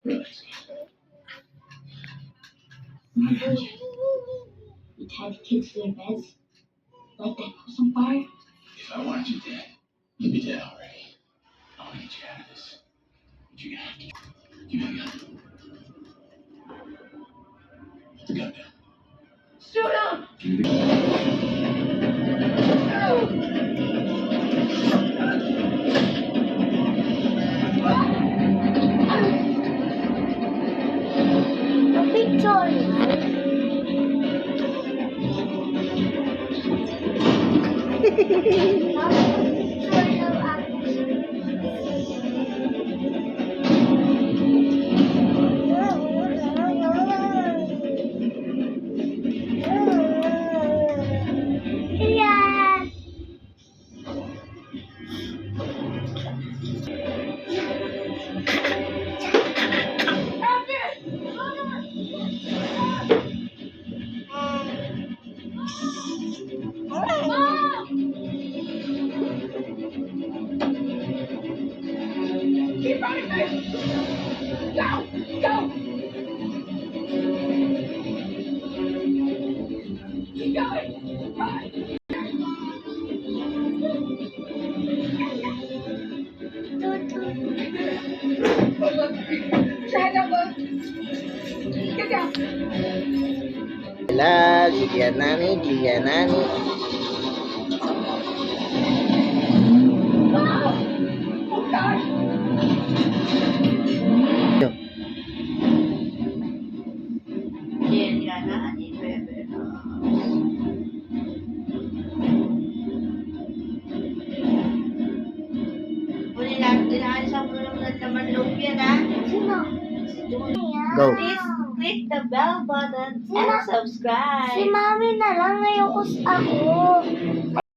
Mother, you tied the kids to their beds? Like that house on fire? If I want you dead, you'd be dead already. I want to get you out of this. But you're gonna have to. Give me the gun. Put the gun down. Shoot him! Give me the gun. Keep running, baby! Go! Go! Keep going! Run! Get down! Lah, Gianani. Oh, God! Go. Please click the bell button and subscribe. Si Mami na lang, ayoko ako.